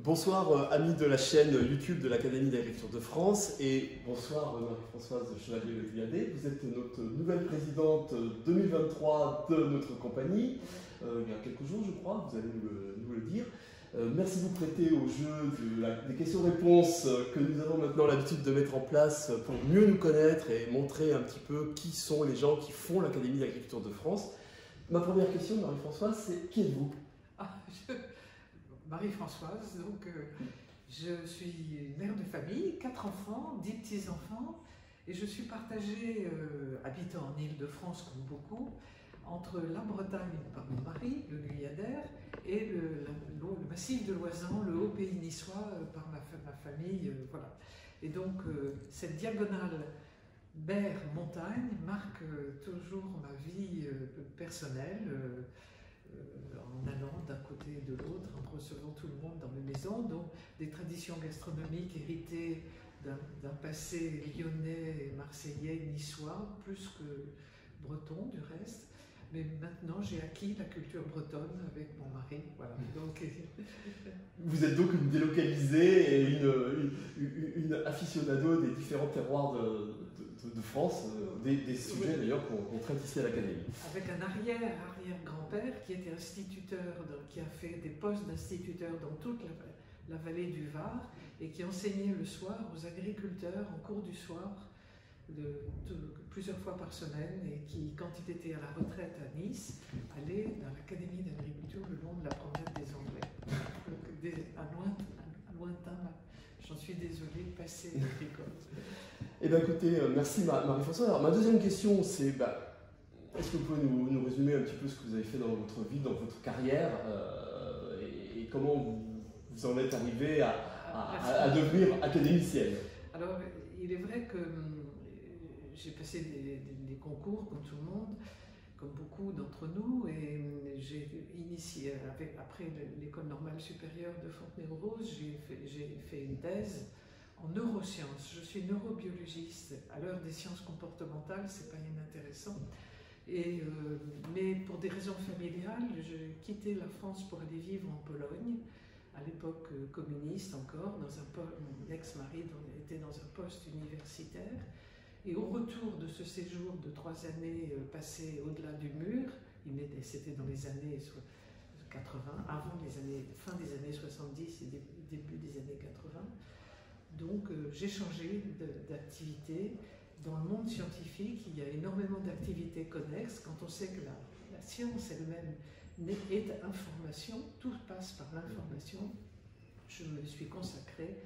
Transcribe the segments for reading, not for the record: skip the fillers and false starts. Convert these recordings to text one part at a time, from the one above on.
Bonsoir amis de la chaîne YouTube de l'Académie d'Agriculture de France et bonsoir Marie-Françoise Chevalier-Leviadet. Vous êtes notre nouvelle présidente 2023 de notre compagnie. Il y a quelques jours je crois, vous allez nous le dire. Merci de vous prêter au jeu des questions-réponses que nous avons maintenant l'habitude de mettre en place pour mieux nous connaître et montrer un petit peu qui sont les gens qui font l'Académie d'Agriculture de France. Ma première question, Marie-Françoise, c'est qui êtes-vous? Marie-Françoise, donc je suis mère de famille, 4 enfants, 10 petits-enfants, et je suis partagée, habitant en Île-de-France comme beaucoup, entre la Bretagne par mon mari, le Guyadère, et le massif de l'Oisan, le haut pays niçois par ma famille, voilà. Et donc cette diagonale mer-montagne marque toujours ma vie personnelle, en allant d'un côté et de l'autre, en recevant tout le monde dans mes maisons, donc des traditions gastronomiques héritées d'un passé lyonnais, marseillais, niçois, plus que breton du reste. Mais maintenant, j'ai acquis la culture bretonne avec mon mari. Voilà. Donc, vous êtes donc une délocalisée et une aficionado des différents terroirs de France, des sujets d'ailleurs qu'on traite ici à l'Académie. Avec un arrière-grand-père qui était instituteur, qui a fait des postes d'instituteur dans toute la vallée du Var et qui enseignait le soir aux agriculteurs en cours du soir, plusieurs fois par semaine, et qui, quand il était à la retraite à Nice, allait dans l'Académie d'agriculture le long de la promenade des Anglais. Donc, à lointain, j'en suis désolée, passé agricole. Eh bien écoutez, merci Marie-Françoise. Alors ma deuxième question, c'est est-ce que vous pouvez nous résumer un petit peu ce que vous avez fait dans votre vie, dans votre carrière, et comment vous en êtes arrivé à devenir académicienne? Alors, il est vrai que j'ai passé des concours comme tout le monde, comme beaucoup d'entre nous, et j'ai initié, après l'école normale supérieure de Fontenay-aux-Roses, j'ai fait une thèse en neurosciences. Je suis neurobiologiste. À l'heure des sciences comportementales, c'est pas inintéressant. Mais pour des raisons familiales, j'ai quitté la France pour aller vivre en Pologne, à l'époque communiste encore, mon ex-mari était dans un poste universitaire. Et au retour de ce séjour de 3 années passées au-delà du mur, c'était dans les années 80, fin des années 70 et début des années 80. Donc j'ai changé d'activité. Dans le monde scientifique, il y a énormément d'activités connexes. Quand on sait que la science elle-même est information, tout passe par l'information. Je me suis consacrée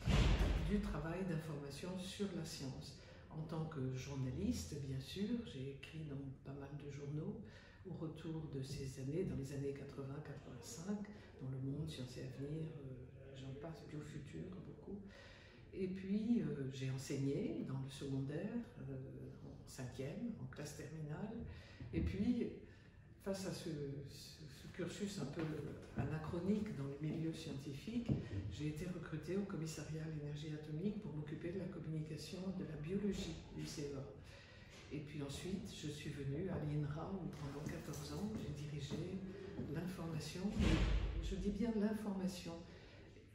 à du travail d'information sur la science. En tant que journaliste, bien sûr, j'ai écrit dans pas mal de journaux au retour de ces années, dans les années 80-85, dans Le Monde, Sciences et Avenir, j'en passe, Biofutur, beaucoup. Et puis, j'ai enseigné dans le secondaire, en 5e, en classe terminale. Et puis, face à ce cursus un peu anachronique dans les milieux scientifiques, j'ai été recrutée au commissariat à l'énergie atomique pour m'occuper de la communication de la biologie du CEA. Et puis ensuite, je suis venue à l'INRA où pendant 14 ans, j'ai dirigé l'information. Je dis bien l'information.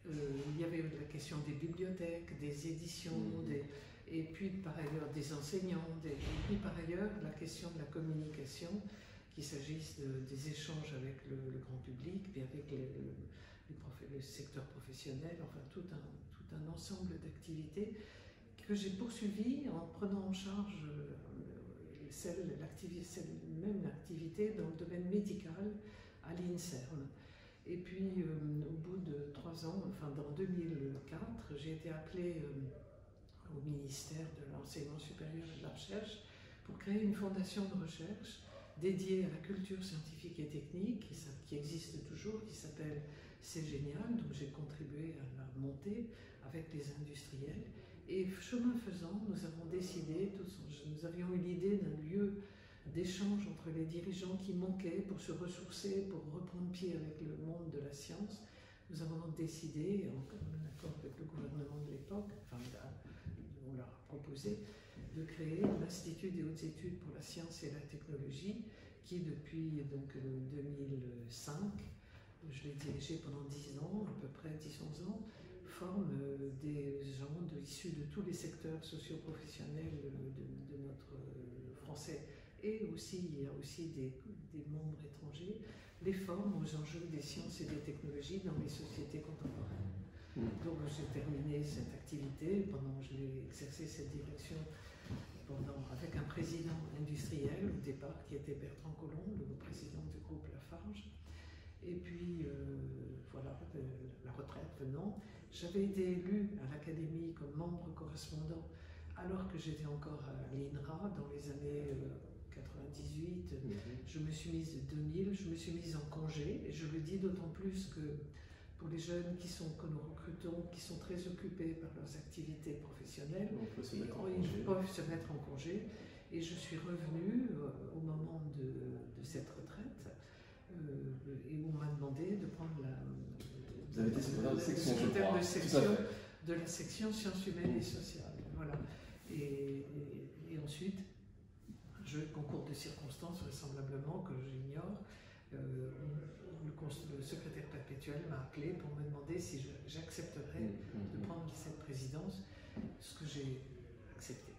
Il y avait la question des bibliothèques, des éditions, et puis par ailleurs des enseignants, et puis par ailleurs la question de la communication, qu'il s'agisse des échanges avec le grand public, puis avec le secteur professionnel, enfin tout un ensemble d'activités que j'ai poursuivies en prenant en charge même l'activité dans le domaine médical à l'INSERM. Et puis au bout de 3 ans, enfin dans 2004, j'ai été appelée au ministère de l'Enseignement supérieur et de la Recherche pour créer une fondation de recherche dédiée à la culture scientifique et technique, qui existe toujours, qui s'appelle C'est Génial, donc j'ai contribué à la monter avec les industriels. Et chemin faisant, nous avons décidé, nous avions eu l'idée d'un lieu d'échange entre les dirigeants qui manquaient pour se ressourcer, pour reprendre pied avec le monde de la science. Nous avons donc décidé, en accord avec le gouvernement de l'époque, enfin on leur a proposé, de créer l'Institut des hautes études pour la science et la technologie, qui depuis donc, 2005 je l'ai dirigé pendant 10 ans, à peu près 10-11 ans, forme des gens issus de tous les secteurs socio-professionnels de notre français. Et aussi, il y a aussi des membres étrangers, les formes aux enjeux des sciences et des technologies dans les sociétés contemporaines. Donc j'ai terminé cette activité, je l'ai exercé cette direction avec un président industriel au départ qui était Bertrand Collomb, le président du groupe Lafarge. Et puis voilà, la retraite venant, j'avais été élue à l'Académie comme membre correspondant alors que j'étais encore à l'INRA dans les années 98. Je me suis mise 2000, je me suis mise en congé, et je le dis d'autant plus que pour les jeunes que nous recrutons, qui sont très occupés par leurs activités professionnelles, ils peuvent se mettre en congé. Et je suis revenue au moment de cette retraite, et on m'a demandé de prendre Vous avez été secrétaire de section, secrétaire de section de la section sciences humaines et sociales. Voilà. Et ensuite, un jeu de concours de circonstances, vraisemblablement, que j'ignore, le secrétaire perpétuel m'a appelé pour me demander si j'accepterais de prendre cette présidence, ce que j'ai accepté.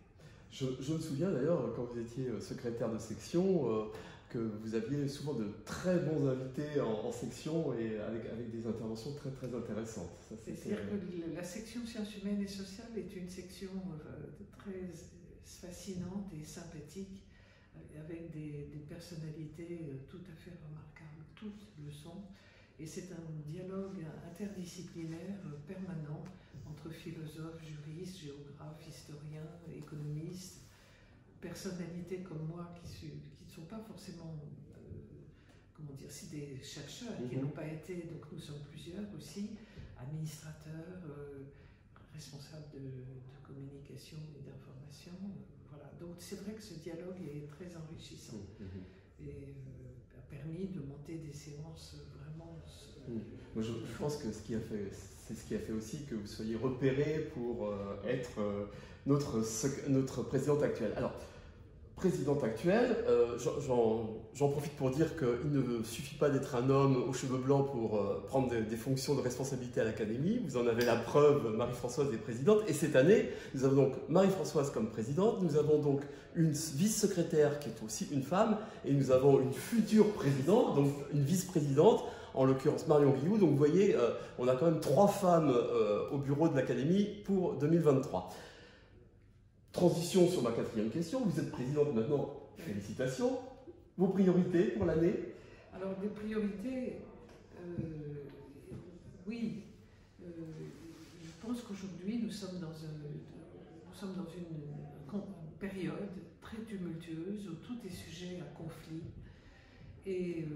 Je me souviens d'ailleurs, quand vous étiez secrétaire de section, que vous aviez souvent de très bons invités en section et avec des interventions très très intéressantes. C'est-à-dire que la section sciences humaines et sociales est une section très fascinante et sympathique, avec des personnalités tout à fait remarquables, toutes le sont. Et c'est un dialogue interdisciplinaire permanent entre philosophes, juristes, géographes, historiens, économistes, personnalités comme moi qui ne sont pas forcément, comment dire, si des chercheurs qui n'ont pas été, donc nous sommes plusieurs aussi, administrateurs, responsables de communication et d'information. Voilà. Donc c'est vrai que ce dialogue est très enrichissant et a permis de monter des séances vraiment. Moi, je pense que c'est ce qui a fait aussi que vous soyez repéré pour être notre présidente actuelle. Alors, présidente actuelle, j'en profite pour dire qu'il ne suffit pas d'être un homme aux cheveux blancs pour prendre des fonctions de responsabilité à l'Académie. Vous en avez la preuve, Marie-Françoise est présidente. Et cette année, nous avons donc Marie-Françoise comme présidente, nous avons donc une vice-secrétaire qui est aussi une femme, et nous avons une future présidente, donc une vice-présidente, en l'occurrence Marion Guillou. Donc vous voyez, on a quand même 3 femmes au bureau de l'Académie pour 2023. Transition sur ma 4e question. Vous êtes présidente maintenant, félicitations. Vos priorités pour l'année? Alors, des priorités, oui. Je pense qu'aujourd'hui, nous sommes dans une période très tumultueuse où tout est sujet à conflit. Et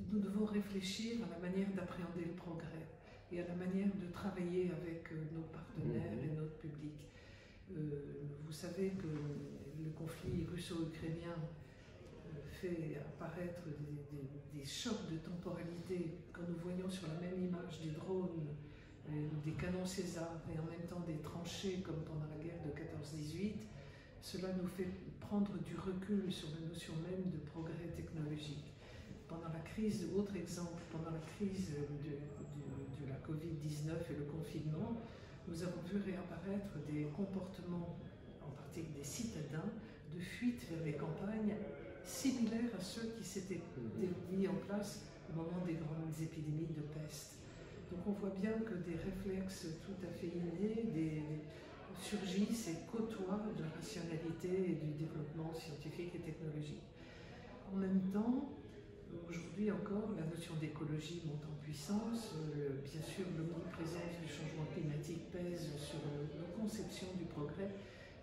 nous devons réfléchir à la manière d'appréhender le progrès et à la manière de travailler avec nos partenaires et notre public. Vous savez que le conflit russo-ukrainien fait apparaître des chocs de temporalité. Quand nous voyons sur la même image des drones, des canons César et en même temps des tranchées comme pendant la guerre de 14-18, cela nous fait prendre du recul sur la notion même de progrès technologique. Pendant la crise, autre exemple, pendant la crise de la Covid-19 et le confinement, nous avons vu réapparaître des comportements, en particulier des citadins, de fuite vers les campagnes, similaires à ceux qui s'étaient mis en place au moment des grandes épidémies de peste. Donc on voit bien que des réflexes tout à fait innés surgissent et côtoient de la rationalité et du développement scientifique et technologique. En même temps, aujourd'hui encore, la notion d'écologie monte en puissance. Bien sûr, l'omniprésence du changement climatique pèse sur nos conceptions du progrès.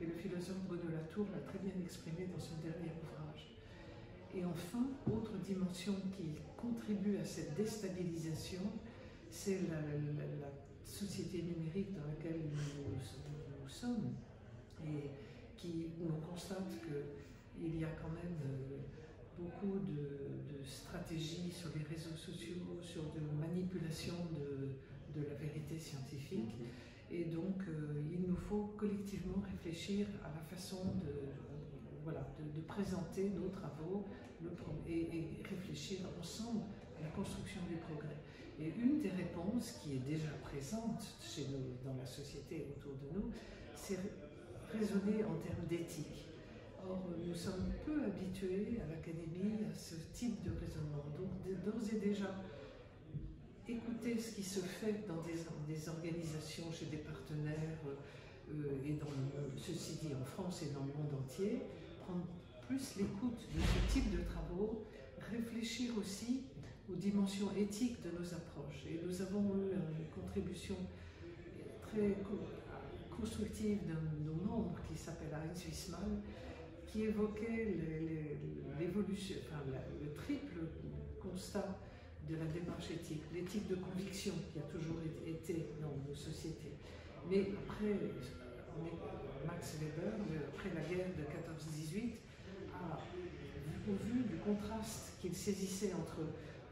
Et le philosophe Bruno Latour l'a très bien exprimé dans son dernier ouvrage. Et enfin, autre dimension qui contribue à cette déstabilisation, c'est la société numérique dans laquelle nous sommes, et où on constate qu'il y a quand même beaucoup de stratégies sur les réseaux sociaux, sur de manipulation de la vérité scientifique. Et donc, il nous faut collectivement réfléchir à la façon de présenter nos travaux et réfléchir ensemble la construction du progrès. Et une des réponses qui est déjà présente chez nous, dans la société autour de nous, c'est raisonner en termes d'éthique. Or, nous sommes peu habitués à l'Académie à ce type de raisonnement. Donc, d'ores et déjà, écouter ce qui se fait dans des organisations, chez des partenaires, et dans le monde, ceci dit en France et dans le monde entier, prendre plus l'écoute de ce type de travaux, réfléchir aussi aux dimensions éthiques de nos approches. Et nous avons eu une contribution très constructive d'un de nos membres qui s'appelle Heinz Wiesmann, qui évoquait l'évolution, enfin, le triple constat de la démarche éthique, l'éthique de conviction qui a toujours été dans nos sociétés. Mais après, Max Weber, après la guerre de 14-18, au vu du contraste qu'il saisissait entre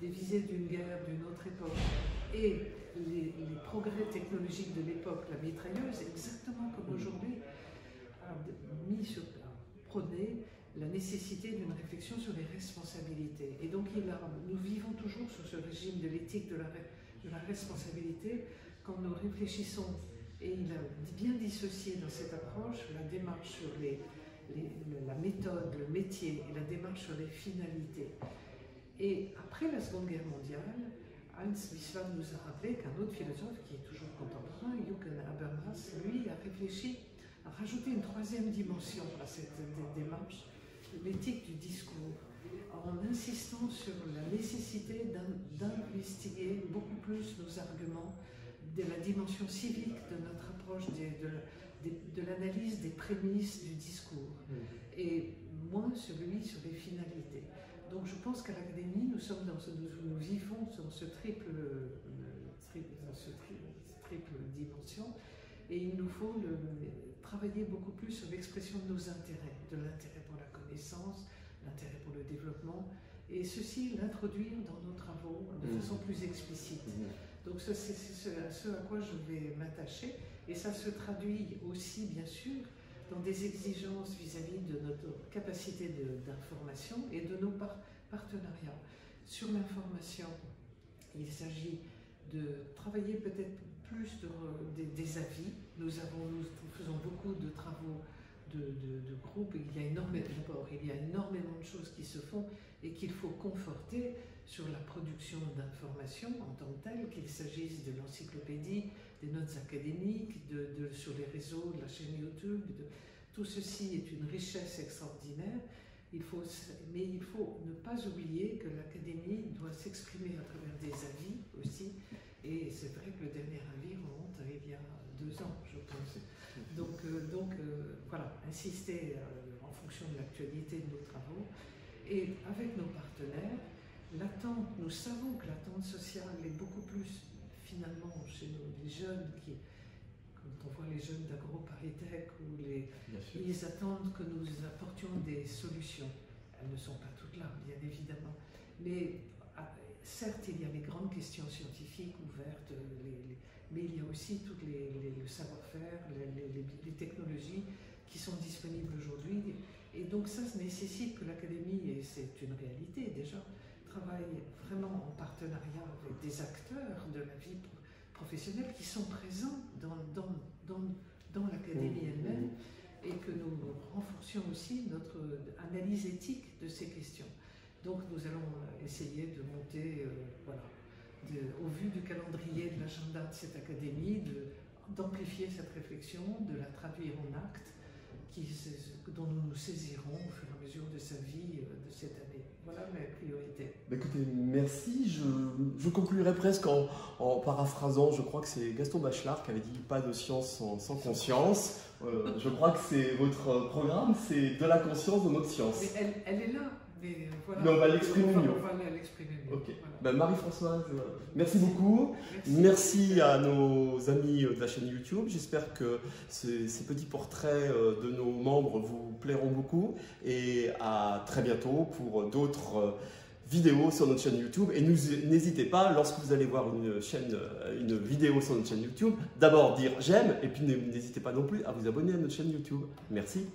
des visées d'une guerre d'une autre époque et les progrès technologiques de l'époque, la mitrailleuse, exactement comme aujourd'hui, a prôné la nécessité d'une réflexion sur les responsabilités. Et donc nous vivons toujours sur ce régime de l'éthique de la responsabilité quand nous réfléchissons, et il a bien dissocié dans cette approche la démarche sur la méthode, le métier, et la démarche sur les finalités. Et après la Seconde Guerre mondiale, Heinz Wiesmann nous a rappelé qu'un autre philosophe qui est toujours contemporain, Jürgen Habermas, lui a réfléchi à rajouter une troisième dimension à cette démarche, l'éthique du discours, en insistant sur la nécessité d'investiguer beaucoup plus nos arguments, de la dimension civique de notre approche de l'analyse des prémices du discours, et moins celui sur les finalités. Donc je pense qu'à l'Académie, nous vivons dans ce triple dimension, et il nous faut travailler beaucoup plus sur l'expression de nos intérêts, de l'intérêt pour la connaissance, l'intérêt pour le développement, et ceci l'introduire dans nos travaux de façon plus explicite. Donc c'est ce à quoi je vais m'attacher, et ça se traduit aussi bien sûr dans des exigences vis-à-vis de notre capacité d'information et de nos partenariats. Sur l'information, il s'agit de travailler peut-être plus des avis. Nous faisons beaucoup de travaux de groupe, et il y a énormément de choses qui se font et qu'il faut conforter sur la production d'informations en tant que telle, qu'il s'agisse de l'encyclopédie, des notes académiques, sur les réseaux, de la chaîne YouTube. Tout ceci est une richesse extraordinaire, mais il faut ne pas oublier que l'Académie doit s'exprimer à travers des avis aussi, et c'est vrai que le dernier avis remonte à il y a 2 ans, je pense. Donc voilà, insister en fonction de l'actualité de nos travaux, et avec nos partenaires, nous savons que l'attente sociale est beaucoup plus, finalement, chez les jeunes, quand on voit les jeunes d'AgroParisTech, ils attendent que nous apportions des solutions. Elles ne sont pas toutes là, bien évidemment, mais certes, il y a les grandes questions scientifiques ouvertes, mais il y a aussi tout le savoir-faire, les technologies qui sont disponibles aujourd'hui. Et donc ça nécessite que l'Académie, et c'est une réalité déjà, travaille vraiment en partenariat avec des acteurs de la vie professionnelle qui sont présents dans l'Académie elle-même, et que nous renforcions aussi notre analyse éthique de ces questions. Donc nous allons essayer de monter, au vu du calendrier de l'agenda de cette Académie, d'amplifier cette réflexion, de la traduire en actes, dont nous nous saisirons au fur et à mesure de sa vie de cette année. Voilà mes priorités. Écoutez, merci. Je conclurai presque en paraphrasant, je crois que c'est Gaston Bachelard qui avait dit « pas de science sans conscience ». Je crois que c'est votre programme, c'est de la conscience de notre science. Mais elle est là. Mais, voilà, on va l'exprimer mieux. On va l'exprimer mieux. Okay. Voilà. Marie-Françoise, merci beaucoup. Merci à nos amis de la chaîne YouTube. J'espère que ces petits portraits de nos membres vous plairont beaucoup. Et à très bientôt pour d'autres vidéos sur notre chaîne YouTube. Et n'hésitez pas, lorsque vous allez voir une vidéo sur notre chaîne YouTube, d'abord dire j'aime, et puis n'hésitez pas non plus à vous abonner à notre chaîne YouTube. Merci.